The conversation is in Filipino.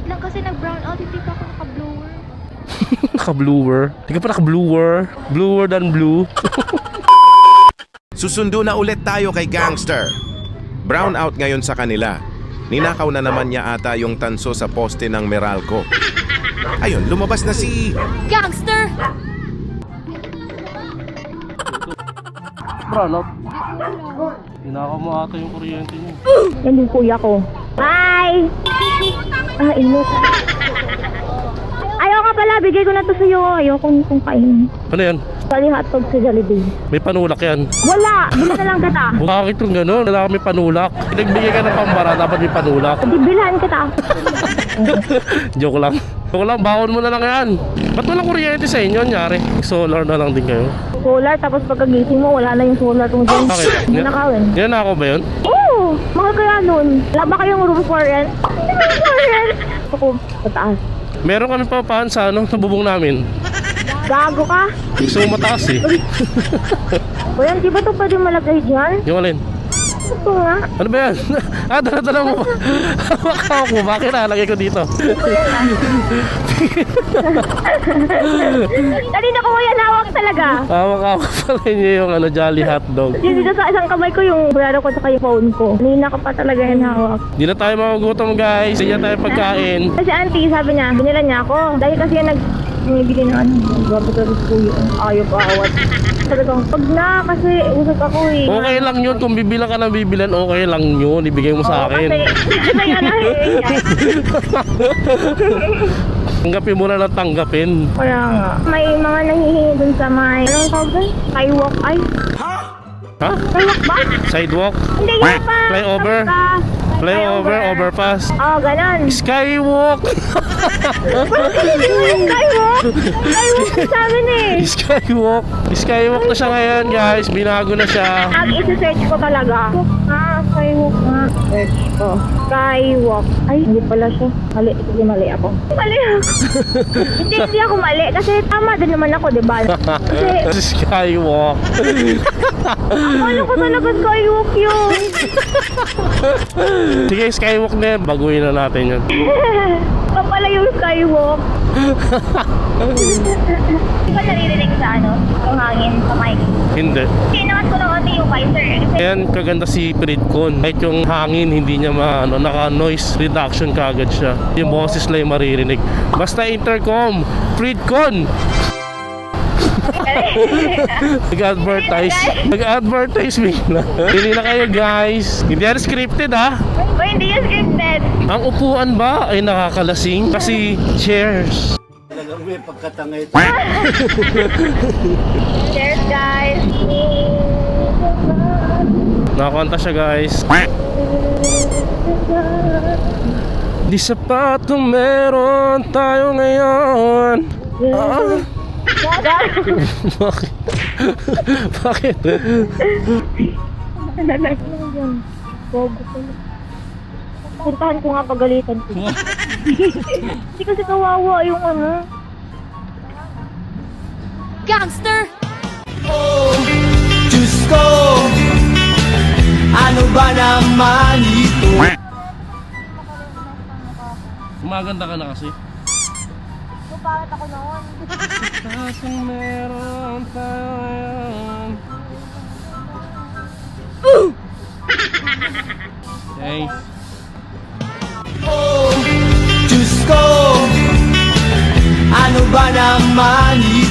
Wait lang kasi nag-brown out, hindi pa ako naka-blower. Naka-bluer. Hindi ka pa naka-bluer. Bluer than blue. Susundo na ulit tayo kay Gangster. Brown out ngayon sa kanila. Ninakaw na naman niya ata yung tanso sa poste ng Meralco. Ayun, lumabas na si... Gangster! Brown out. Hinakaw mo ata yung kuryente niya. Yan yung kuya ko. Hi! Inok. Ayaw ka pala, bigay ko na to sa'yo. Ayaw kong kainin. Ano yan? Sali hotdog sa Jollibee. May panulak yan. Wala! Bila na lang kita. Bakit yung gano'n? Wala kami panulak. Nagbigay ka ng pambara, dapat may panulak. Di bilhan kita. Joke lang. Joke lang, baon mo na lang yan. Ba't walang kuryente sa inyo? Nyari, solar na lang din kayo. Solar, tapos pagkagising mo, wala na yung solar tong dyan. Bakit? Nakawin. Yan na ako ba yun? Oo! Mahal kaya nun. Wala ba kayong room for rent? Room for rent! Ako, pataas. Meron kami papahan sa ano, sa bubong namin. Gago ka? Gusto mo mataas eh. O yan, di ba ito pwede malagay dyan? Yung alin? Ito nga. Ano ba yan? Dala-dala mo ba? Hawak mo, bakit nalagay ko dito? Kanina ko yan hawak talaga. Hawak pala niyo yung ano, Jolly Hotdog. Yung dito sa isang kamay ko yung brado ko sa yung phone ko. Kanina ko pa talaga yan hawak. Di na tayo magugutom guys. Hindi na tayo pagkain. Kasi auntie, sabi niya, binila niya ako. Dahil kasi yan nagbibigay ng ano, laboratory ko yun. Ayaw pa awat. Talagang, pag na, kasi usap ako eh. Okay lang yun. Kung bibilang ka ng bibilan, okay lang yun. Ibigay mo sa akin. Kasi yan na eh. Tanggapin mo na lang tanggapin. Kaya nga. May mga nahihingi dun sa may, anong tawag dun? Skywalk ay? Ha? Skywalk ba? Sidewalk? Hindi yun pa. Flyover? Flyover, overpass. Oo, ganon. Skywalk! Skywalk? Skywalk sa amin eh. Skywalk! Skywalk na siya ngayon guys. Binago na siya. Ang isa-search ko talaga. Skywalk nga. Search ko. Skywalk. Ay, hindi pala siya. Mali. Hindi mali ako. Mali ako. hindi ako mali. Kasi tama din naman ako, diba? Kasi, Skywalk. akala ko talaga skywalk yun. Sige, skywalk na yan. Baguhin na natin yun. Papala yung skywalk. Hindi ba naririnig sa ano? Yung hangin sa mic? Hindi. Sinangat ko ng onti yung visor eh. Kasi Ayan, kaganda si Fredcon. Kahit yung hangin, hindi niya naka-noise reduction kagad siya. Yung boses lang yung maririnig. Basta intercom, Fredcon! Nag-advertise. Nag-advertise bigla. Pili na kayo guys. Hindi yan scripted ha. o hindi yung scripted. Ang upuan ba ay nakakalasing? Kasi chairs. Talagang may pagkatanga ito. Cheers guys. Nakakanta siya guys. Di sapat kung meron tayo ngayon. Bakit? Bakit? Puntahan ko nga pagalitan ko. Hindi kasi kawawa yung ano. Gangster! Diyos ko, ano ba naman ito? Maganda ka na kasi. Bakit ako noon? Kung meron tayo ngayon. Okay. Diyos ko, ano ba naman ito?